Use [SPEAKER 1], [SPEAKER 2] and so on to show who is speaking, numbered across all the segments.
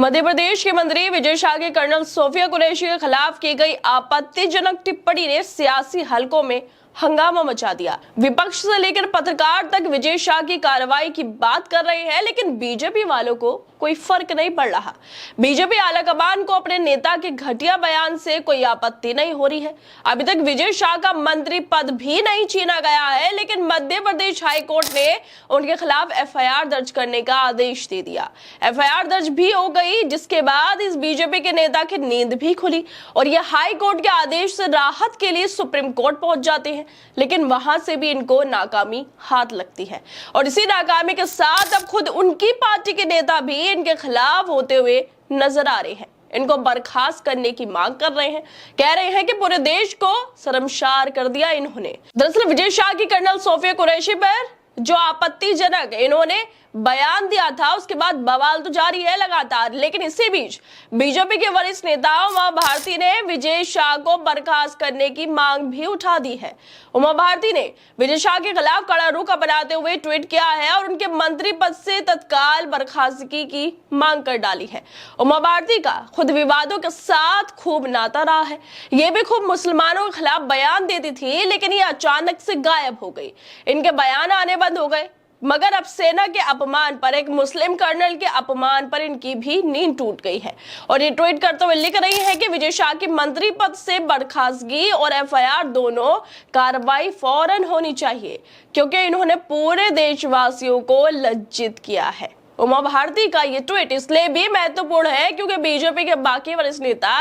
[SPEAKER 1] मध्य प्रदेश के मंत्री विजय शाह के कर्नल सोफिया कुरैशी के खिलाफ की गई आपत्तिजनक टिप्पणी ने सियासी हलकों में हंगामा मचा दिया। विपक्ष से लेकर पत्रकार तक विजय शाह की कार्रवाई की बात कर रहे हैं, लेकिन बीजेपी वालों को कोई फर्क नहीं पड़ रहा। बीजेपी आलाकमान को अपने नेता के घटिया बयान से कोई आपत्ति नहीं हो रही है। अभी तक विजय शाह का मंत्री पद भी नहीं छीना गया है, लेकिन मध्य प्रदेश हाई कोर्ट ने उनके खिलाफ एफआईआर दर्ज करने का आदेश दे दिया। एफआईआर दर्ज भी हो गई, जिसके बाद इस बीजेपी के नेता की नींद भी खुली और ये हाई कोर्ट के आदेश से राहत के लिए सुप्रीम कोर्ट पहुंच जाते हैं। लेकिन वहां से भी इनको नाकामी हाथ लगती है और इसी नाकामी के साथ अब खुद उनकी पार्टी के नेता भी इनके खिलाफ होते हुए नजर आ रहे हैं। इनको बर्खास्त करने की मांग कर रहे हैं, कह रहे हैं कि पूरे देश को शर्मसार कर दिया इन्होंने। दरअसल विजय शाह की कर्नल सोफिया कुरैशी पर जो आपत्तिजनक इन्होंने बयान दिया था, उसके बाद बवाल तो जारी है लगातार। लेकिन इसी बीच बीजेपी के वरिष्ठ नेता उमा भारती ने विजय शाह को बर्खास्त करने की मांग भी उठा दी है। उमा भारती ने विजय शाह के खिलाफ कड़ा रुख अपनाते हुए ट्वीट किया है और उनके मंत्री पद से तत्काल बर्खास्तगी की मांग कर डाली है। उमा भारती का खुद विवादों के साथ खूब नाता रहा है। ये भी खूब मुसलमानों के खिलाफ बयान देती थी, लेकिन ये अचानक से गायब हो गई। इनके बयान आने बंद हो गए, मगर अब सेना के अपमान पर, एक मुस्लिम कर्नल के अपमान पर इनकी भी नींद टूट गई है और ये ट्वीट करते हुए लिख रही है कि विजय शाह की मंत्री पद से बर्खास्तगी और एफआईआर दोनों कार्रवाई फौरन होनी चाहिए, क्योंकि इन्होंने पूरे देशवासियों को लज्जित किया है। उमा भारती का ये ट्वीट इसलिए भी महत्वपूर्ण है क्योंकि बीजेपी के बाकी वरिष्ठ नेता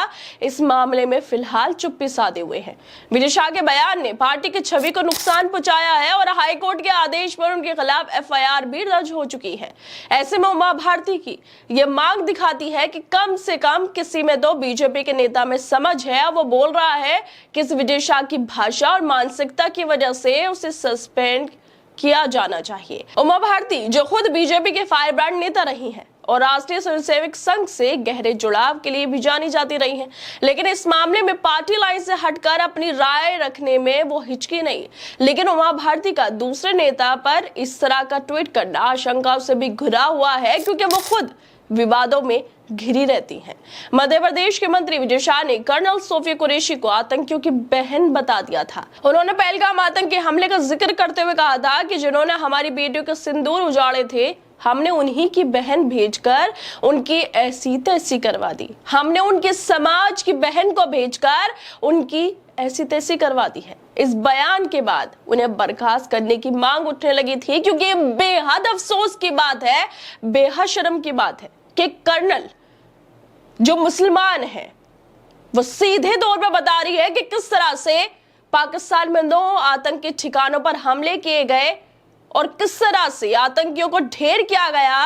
[SPEAKER 1] इस मामले में फिलहाल चुप्पी साधे हुए हैं। विजय शाह के बयान ने पार्टी की छवि को नुकसान पहुंचाया है और हाईकोर्ट के आदेश पर उनके खिलाफ एफआईआर भी दर्ज हो चुकी है। ऐसे में उमा भारती की ये मांग दिखाती है कि कम से कम किसी में तो बीजेपी के नेता में समझ है। वो बोल रहा है कि इस विजय शाह की भाषा और मानसिकता की वजह से उसे सस्पेंड किया जाना चाहिए। उमा भारती जो खुद बीजेपी के फायर ब्रांड नेता रही हैं और राष्ट्रीय स्वयंसेवक संघ से गहरे जुड़ाव के लिए भी जानी जाती रही हैं, लेकिन इस मामले में पार्टी लाइन से हटकर अपनी राय रखने में वो हिचकी नहीं। लेकिन उमा भारती का दूसरे नेता पर इस तरह का ट्वीट करना आशंकाओं से भी घिरा हुआ है, क्योंकि वो खुद विवादों में घिरी रहती हैं। मध्य प्रदेश के मंत्री विजय शाह ने कर्नल सोफिया कुरैशी को आतंकियों की बहन बता दिया था। उन्होंने पहलगाम आतंकी हमले का जिक्र करते हुए कहा था कि जिन्होंने हमारी बेटियों के सिंदूर उजाड़े थे, हमने उन्हीं की बहन भेजकर उनकी ऐसी तैसी करवा दी। हमने उनके समाज की बहन को भेजकर उनकी ऐसी तैसी करवा दी है। इस बयान के बाद उन्हें बर्खास्त करने की मांग उठने लगी थी, क्योंकि बेहद अफसोस की बात है, बेहद शर्म की बात है कि कर्नल जो मुसलमान है वो सीधे तौर पर बता रही है कि किस तरह से पाकिस्तान में 2 आतंकी ठिकानों पर हमले किए गए और किस तरह से आतंकियों को ढेर किया गया,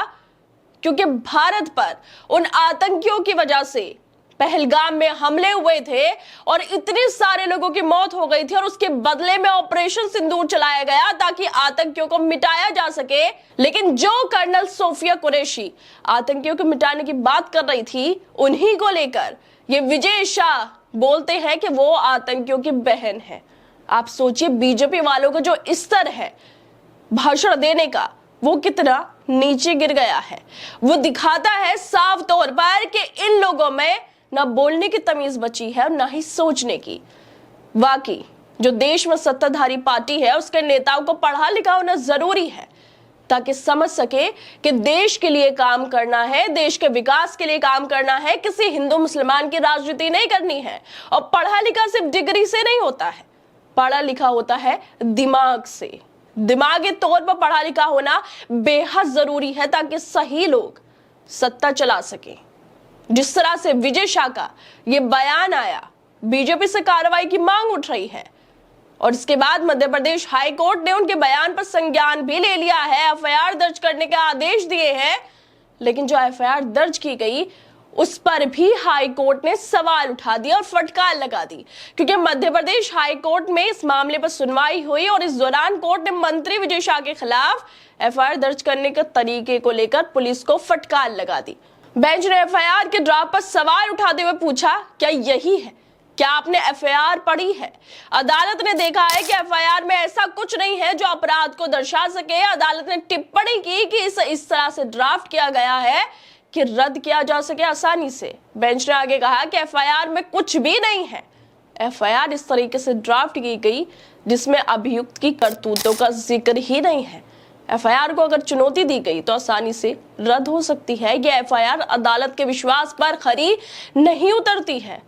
[SPEAKER 1] क्योंकि भारत पर उन आतंकियों की वजह से पहलगाम में हमले हुए थे और इतने सारे लोगों की मौत हो गई थी और उसके बदले में ऑपरेशन सिंदूर चलाया गया ताकि आतंकियों को मिटाया जा सके। लेकिन जो कर्नल सोफिया कुरैशी आतंकियों को मिटाने की बात कर रही थी, उन्हीं को लेकर ये विजय शाह बोलते हैं कि वो आतंकियों की बहन है। आप सोचिए, बीजेपी वालों का जो स्तर है भाषण देने का, वो कितना नीचे गिर गया है। वो दिखाता है साफ तौर पर कि इन लोगों में ना बोलने की तमीज बची है और ना ही सोचने की। वाकई जो देश में सत्ताधारी पार्टी है, उसके नेताओं को पढ़ा लिखा होना जरूरी है ताकि समझ सके कि देश के लिए काम करना है, देश के विकास के लिए काम करना है, किसी हिंदू मुसलमान की राजनीति नहीं करनी है। और पढ़ा लिखा सिर्फ डिग्री से नहीं होता है, पढ़ा लिखा होता है दिमाग से। दिमागी तौर पर पढ़ा लिखा होना बेहद जरूरी है ताकि सही लोग सत्ता चला सके। जिस तरह से विजय शाह का ये बयान आया, बीजेपी से कार्रवाई की मांग उठ रही है और इसके बाद मध्य प्रदेश हाई कोर्ट ने उनके बयान पर संज्ञान भी ले लिया है, एफआईआर दर्ज करने के आदेश दिए हैं। लेकिन जो एफआईआर दर्ज की गई उस पर भी हाई कोर्ट ने सवाल उठा दिया और फटकार लगा दी, क्योंकि मध्य प्रदेश हाई कोर्ट में इस मामले पर सुनवाई हुई और इस दौरान कोर्ट ने मंत्री विजय शाह के खिलाफ एफआईआर दर्ज करने के तरीके को लेकर पुलिस को फटकार लगा दी। बेंच ने एफआईआर के ड्राफ्ट पर सवाल उठाते हुए पूछा, क्या यही है? क्या आपने एफआईआर पढ़ी है? अदालत ने देखा है कि एफआईआर में ऐसा कुछ नहीं है जो अपराध को दर्शा सके। अदालत ने टिप्पणी की कि इस तरह से ड्राफ्ट किया गया है कि रद्द किया जा सके आसानी से। बेंच ने आगे कहा कि एफआईआर में कुछ भी नहीं है। एफआईआर इस तरीके से ड्राफ्ट की गई जिसमें अभियुक्त की करतूतों का जिक्र ही नहीं है। एफआईआर को अगर चुनौती दी गई तो आसानी से रद्द हो सकती है। यह एफआईआर अदालत के विश्वास पर खरी नहीं उतरती है।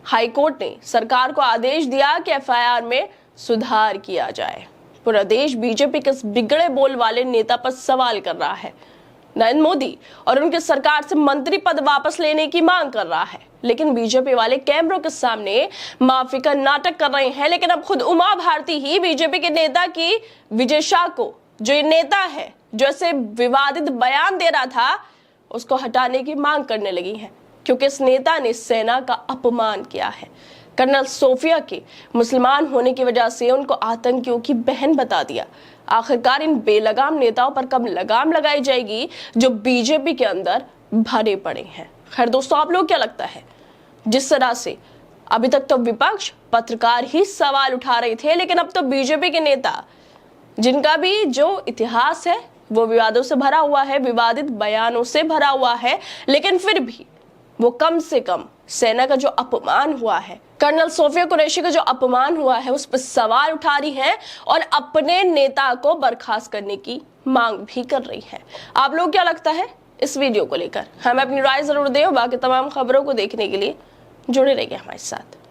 [SPEAKER 1] हाईकोर्ट ने सरकार को आदेश दिया कि एफआईआर में सुधार किया जाए। पूरा देश बीजेपी के इस बिगड़े बोल वाले नेता पर सवाल कर रहा है। नरेंद्र मोदी और उनकी सरकार से मंत्री पद वापस लेने की मांग कर रहा है, लेकिन बीजेपी वाले कैमरों के सामने माफी का नाटक कर रहे हैं। लेकिन अब खुद उमा भारती ही बीजेपी के नेता की विजय शाह को, जो ये नेता है जो ऐसे विवादित बयान दे रहा था, उसको हटाने की मांग करने लगी है, क्योंकि इस नेता ने सेना का अपमान किया है। कर्नल सोफिया के मुसलमान होने की वजह से उनको आतंकियों की बहन बता दिया। आखिरकार इन बेलगाम नेताओं पर कब लगाम लगाई जाएगी जो बीजेपी के अंदर भरे पड़े हैं। खैर दोस्तों, आप लोग क्या लगता है? जिस तरह से अभी तक तो विपक्ष, पत्रकार ही सवाल उठा रहे थे, लेकिन अब तो बीजेपी के नेता, जिनका भी जो इतिहास है वो विवादों से भरा हुआ है, विवादित बयानों से भरा हुआ है, लेकिन फिर भी वो कम से कम सेना का जो अपमान हुआ है, कर्नल सोफिया कुरैशी का जो अपमान हुआ है, उस पर सवाल उठा रही है और अपने नेता को बर्खास्त करने की मांग भी कर रही है। आप लोग क्या लगता है इस वीडियो को लेकर? हमें अपनी राय जरूर दें और बाकी तमाम खबरों को देखने के लिए जुड़े रहिए हमारे साथ।